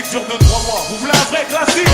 classique sur 2-3 mois. Vous voulez un vrai classique?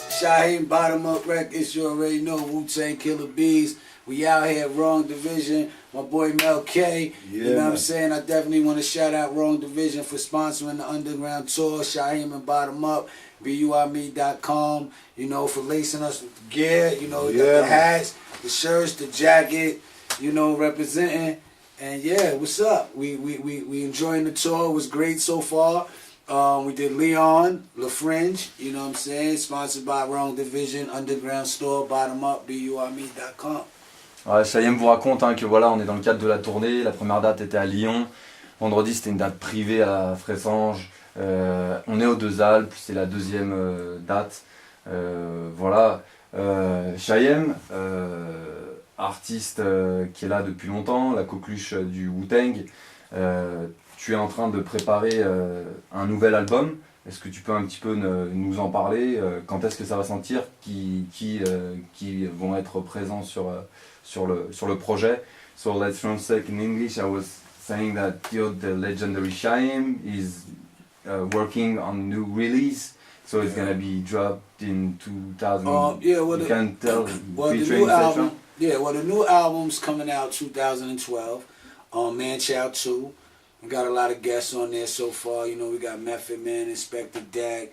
Shaheem, Bottom Up Records, you already know, Wu-Tang Killer Bees. We out here, Wrong Division, my boy Mel K. Yeah, you know man. what I'm saying? I definitely want to shout out Wrong Division for sponsoring the Underground Tour, Shaheem and Bottom Up, BUIME.com, you know, for lacing us with the gear, you know, Yeah, the hats, the shirts, the jacket, you know, representing. And yeah, what's up? We enjoying the tour. It was great so far. We did Leon, La Fringe, you know what I'm saying? Sponsored by Wrong Division, Underground Store, Bottom Up, BUIME.com. Ouais, Chaïm vous raconte que voilà, on est dans le cadre de la tournée. La première date était à Lyon. Vendredi, c'était une date privée à Fressanges. On est aux Deux Alpes, c'est la deuxième date. Voilà. Chaïm, artiste qui est là depuis longtemps, la coqueluche du Wu-Tang. Tu es en train de préparer un nouvel album. Est-ce que tu peux un petit peu nous en parler? Quand est-ce que ça va sortir? Qui vont être présents sur le projet? So let's translate in English. I was saying that the legendary Shaim is working on new release. So it's gonna be dropped in 2000. Yeah, well, you can tell the featuring new album. etc. Yeah, well, the new album's coming out 2012. Man Child 2. We got a lot of guests on there so far. You know, we got Method Man, Inspector Dak,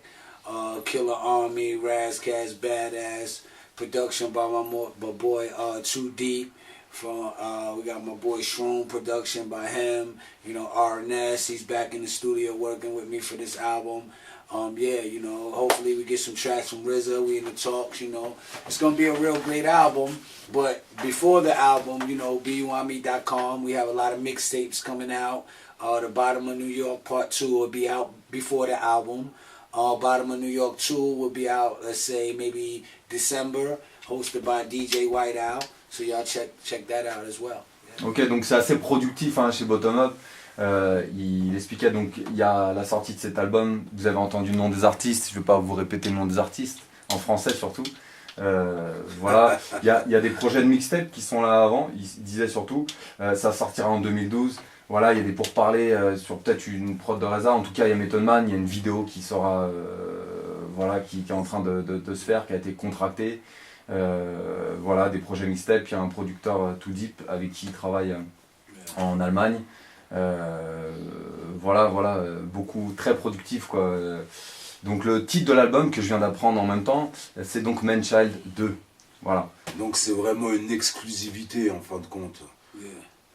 Killer Army, Razcast Badass. Production by my boy Too Deep. We got my boy Shroom, production by him. You know, R.N.S. He's back in the studio working with me for this album. Yeah, you know, hopefully we get some tracks from RZA. We in the talks, you know. It's going to be a real great album. But before the album, you know, BUIME.com, we have a lot of mixtapes coming out. The Bottom of New York Part 2 will be out before the album. Bottom of New York 2 will be out, let's say, maybe December, hosted by DJ White Owl. So y'all check that out as well. Yeah. Ok, donc c'est assez productif chez Bottom Up. Il expliquait donc il y a la sortie de cet album. Vous avez entendu le nom des artistes. Je ne vais pas vous répéter le nom des artistes en français surtout. Voilà, il y a des projets de mixtape qui sont là avant. Il disait surtout, ça sortira en 2012. Voilà, il y a des pourparlers sur peut-être une prod de RZA. En tout cas, il y a Method Man, il y a une vidéo qui sera, voilà, qui est en train de se faire, qui a été contractée. Voilà, des projets mixtape. Il y a un producteur Too Deep avec qui il travaille en Allemagne. Voilà, beaucoup, très productif quoi. Donc le titre de l'album que je viens d'apprendre en même temps, c'est donc Man Child 2. Voilà. Donc c'est vraiment une exclusivité en fin de compte. Yeah.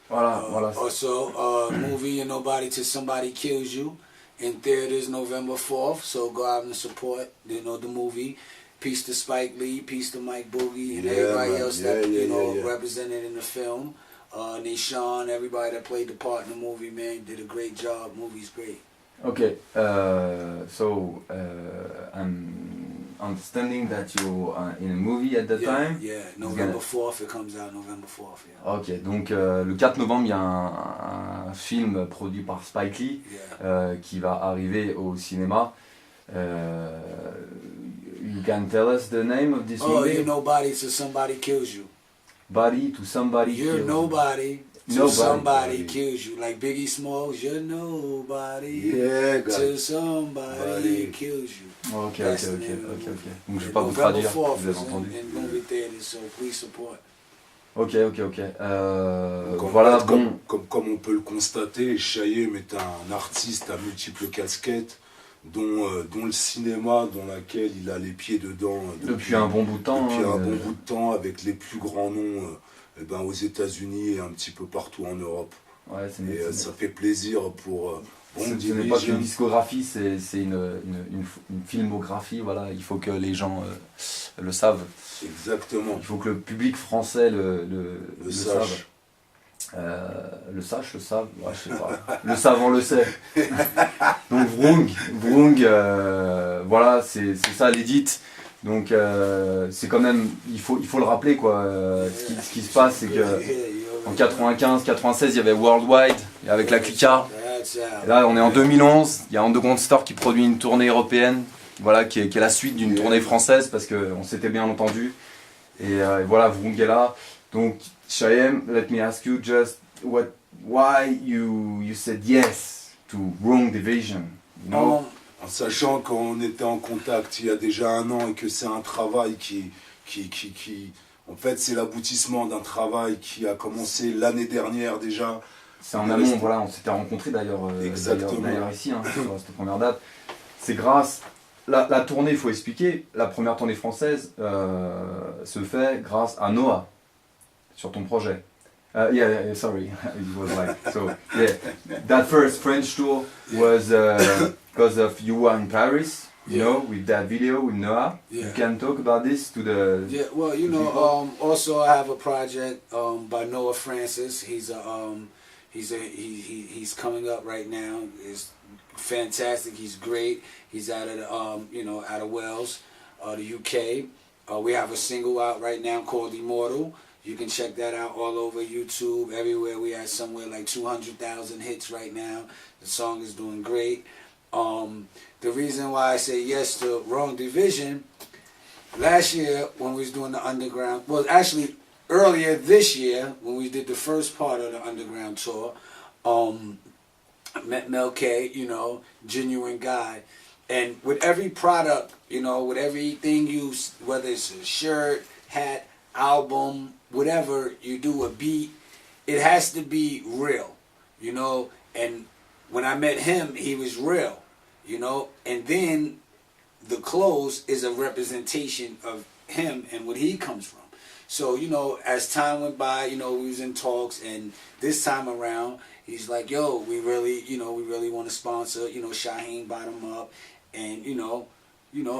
Voilà. Also, movie and Nobody Till Somebody Kills You in theaters November 4th. So go out and support, you know, the movie. Peace to Spike Lee, peace to Mike Boogie, and everybody else that represented in the film. Nishan, everybody that played the part in the movie, man, did a great job. Movie's great. Okay, so I'm understanding that you are in a movie at the time. Yeah, November 4th, it comes out November 4th. Yeah. Ok, donc le 4 novembre, il y a un film produit par Spike Lee qui va arriver au cinéma. You can tell us the name of this movie? You're nobody till somebody kills you. Body to somebody. You're nobody till somebody kills you. Like Biggie Smalls, you're nobody till somebody kills you. Ok. Donc je vais pas vous traduire, vous avez entendu. So please support. Ok. Voilà, comme on peut le constater, Chaïm est un artiste à multiples casquettes. Dont le cinéma, dans laquelle il a les pieds dedans depuis un bon bout de temps. Depuis un bon bout de temps, avec les plus grands noms aux États-Unis et un petit peu partout en Europe. Ouais, ça fait plaisir pour ce n'est pas qu'une discographie, c'est une filmographie, voilà, il faut que les gens le savent. Exactement. Il faut que le public français le sache. Le savent, ouais, je sais pas. Le savant le sait. Donc Vroung, voilà, c'est ça l'édit. Donc c'est quand même, il faut le rappeler quoi. Ce qui se passe, c'est que en 95-96, il y avait Worldwide avec la Clica. Et là, on est en 2011. Il y a Underground Store qui produit une tournée européenne, voilà, qui est la suite d'une tournée française parce qu'on s'était bien entendu. Et voilà, Vroung est là. Donc Chaïm, let me ask you just why you said yes to Wrong Division, you know? En sachant qu'on était en contact il y a déjà 1 an et que c'est un travail qui en fait, c'est l'aboutissement d'un travail qui a commencé l'année dernière déjà. C'est en amont, voilà, on s'était rencontrés d'ailleurs ici, hein, sur cette première date. C'est grâce, la tournée, il faut expliquer, la première tournée française se fait grâce à Noah, sur ton projet. Yeah, sorry, it was like, so, yeah, that first French tour was because of you were in Paris, you know, with that video with Noah. Yeah. You can talk about this to the... Yeah, well, you know, also I have a project by Noah Francis. He's coming up right now. It's fantastic. He's great. He's out of out of Wales, the UK. We have a single out right now called Immortal. You can check that out all over YouTube, everywhere. We have somewhere like 200,000 hits right now. The song is doing great. The reason why I say yes to Wrong Division, last year when we was doing the underground, well actually earlier this year when we did the first part of the underground tour, I met Mel K, you know, genuine guy. And with every product, you know, with everything you, whether it's a shirt, hat, album, whatever you do, a beat, it has to be real, you know. And when I met him, he was real, you know. And then the clothes is a representation of him and what he comes from. So, you know, as time went by, you know, we was in talks, and this time around, he's like, yo, we really want to sponsor, you know, Shaheen Bottom Up, and, you know,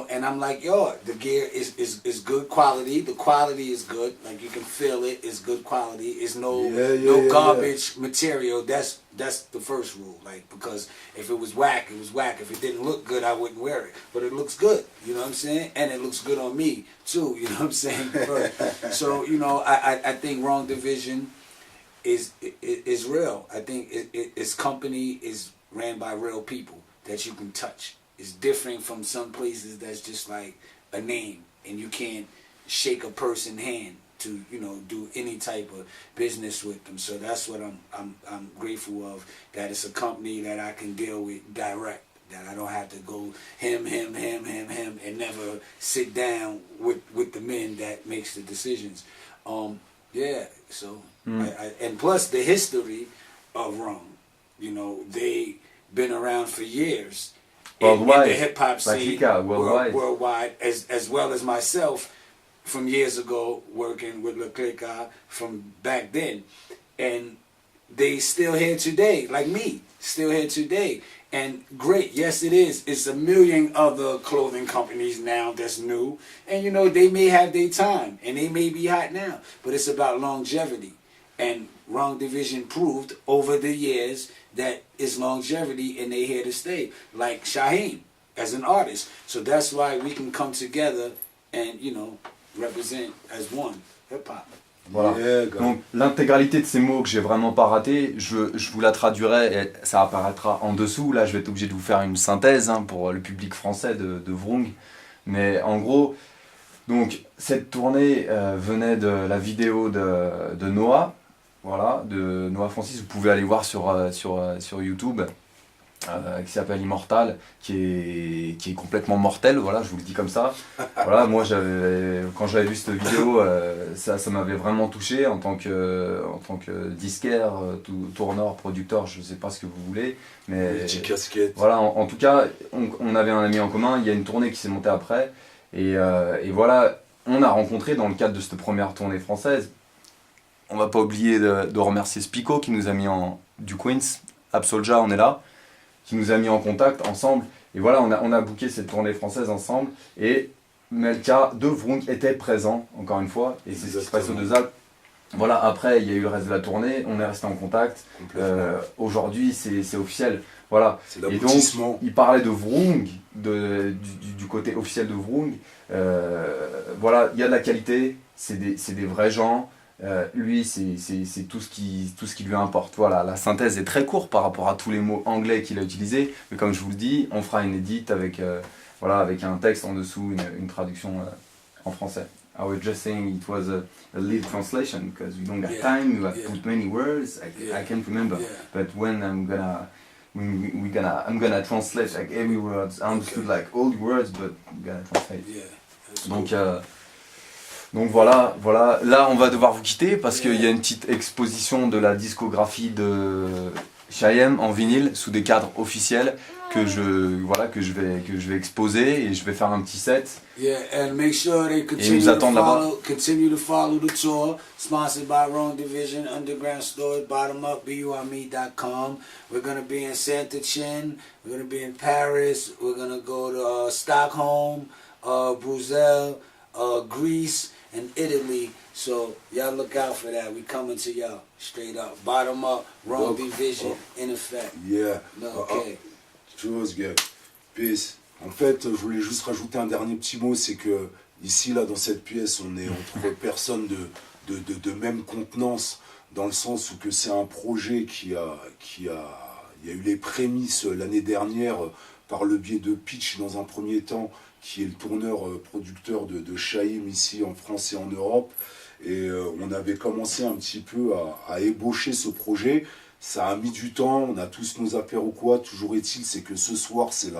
and I'm like, yo, the gear is good quality. The quality is good. Like, you can feel it. It's good quality. It's no garbage material. That's the first rule. Like, because if it was whack, it was whack. If it didn't look good, I wouldn't wear it. But it looks good. You know what I'm saying? And it looks good on me, too. You know what I'm saying? So, you know, I think Wrong Division is real. I think its company is ran by real people that you can touch. It's different from some places that's just like a name, and you can't shake a person's hand to, you know, do any type of business with them. So that's what I'm grateful of, that it's a company that I can deal with direct, that I don't have to go him, and never sit down with the men that makes the decisions. Yeah, so and plus the history of Wrong, you know, they been around for years. In the hip hop scene, worldwide, as well as myself from years ago, working with La Clica from back then, and they still here today, like me, still here today, and great. Yes, it is. It's a million other clothing companies now that's new, and you know they may have their time, and they may be hot now, but it's about longevity, and Wrong Division proved over the years that it's longevity and they're here to stay, like Shaheen as an artist. So that's why we can come together and, you know, represent as one hip-hop. Voilà. Yeah, donc l'intégralité de ces mots que j'ai vraiment pas raté, je vous la traduirai et ça apparaîtra en dessous. Là je vais être obligé de vous faire une synthèse pour le public français de Wrong. Mais en gros, donc cette tournée venait de la vidéo de Noah. Voilà, de Noah Francis, vous pouvez aller voir sur YouTube, qui s'appelle Immortal, qui est complètement mortel, voilà, je vous le dis comme ça. Voilà, moi quand j'avais vu cette vidéo, ça m'avait vraiment touché en tant que disquaire, tourneur, producteur, je sais pas ce que vous voulez, mais petite casquette. Voilà, en tout cas, on avait un ami en commun, il y a une tournée qui s'est montée après, et voilà, on a rencontré dans le cadre de cette première tournée française. On va pas oublier de remercier Spico qui nous a mis du Queens, Absolja, on est là, qui nous a mis en contact ensemble. Et voilà, on a booké cette tournée française ensemble. Et Melka de Wrong était présent, encore une fois. Et c'est ce qui se passe aux Deux Alpes. Voilà, après, il y a eu le reste de la tournée, on est resté en contact. Aujourd'hui, c'est officiel. Voilà. Et donc, il parlait de Wrong, du côté officiel de Wrong. Voilà, il y a de la qualité, c'est des vrais gens. Lui, c'est tout ce qui lui importe. Voilà, la synthèse est très courte par rapport à tous les mots anglais qu'il a utilisés, mais comme je vous le dis, on fera une édite avec un texte en dessous, une traduction en français. I was just saying it was a live translation because we don't got Yeah, time. You have yeah. put many words. Yeah, I can't remember. yeah. But when I'm gonna translate like every word. I understood like all the words, but I'm gonna translate. Yeah. That's Donc, cool. donc voilà. Là, on va devoir vous quitter parce Yeah. qu'il y a une petite exposition de la discographie de Chaim en vinyle sous des cadres officiels que je vais exposer et je vais faire un petit set. Yeah, and make sure they Et nous attendent là-bas. continue to follow the tour, sponsored by Wrong Division, Underground Store, bottomupbumi.com. We're going to be in Santa Chin, we're going to be in Paris, we're going to go to Stockholm, Brussels, Greece, and Italy. So y'all look out for that. We coming to y'all straight up. Bottom up, Wrong Division, in effect. Yeah. No, okay. Chose, gars. Peace. En fait, je voulais juste rajouter un dernier petit mot, c'est que ici, là, dans cette pièce, on est entre personnes de même contenance, dans le sens où que c'est un projet il y a eu les prémices l'année dernière par le biais de Pitch dans un premier temps, qui est le tourneur producteur de Chaim ici en France et en Europe. Et on avait commencé un petit peu à ébaucher ce projet. Ça a mis du temps, on a tous nos affaires ou quoi. Toujours est-il, c'est que ce soir, c'est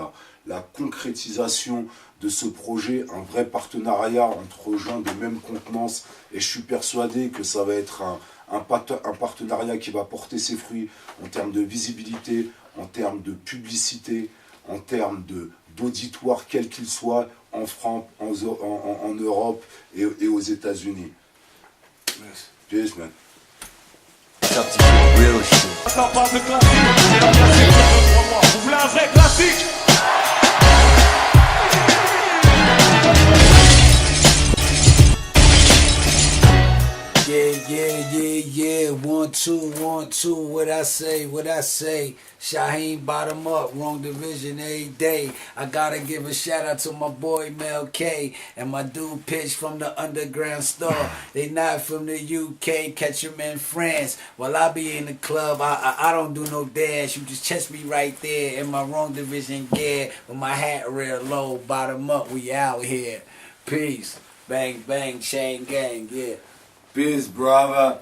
la concrétisation de ce projet, un vrai partenariat entre gens de même contenance. Et je suis persuadé que ça va être un partenariat qui va porter ses fruits en termes de visibilité, en termes de publicité, en termes d'auditoire, quel qu'il soit, en France, en Europe et aux États-Unis. Peace, man. Real shit. Ça passe de classique. C'est un classique de 2-3 mois. Vous voulez un vrai classique? Yeah. 1, 2. What I say? Shaheem, bottom up, Wrong Division every day. I gotta give a shout out to my boy Mel K and my dude Pitch from the Underground Store. They not from the UK, catch them in France. While I be in the club, I don't do no dash. You just catch me right there in my Wrong Division gear with my hat real low. Bottom up, we out here. Peace. Bang, bang, chain gang, yeah. Peace, brother.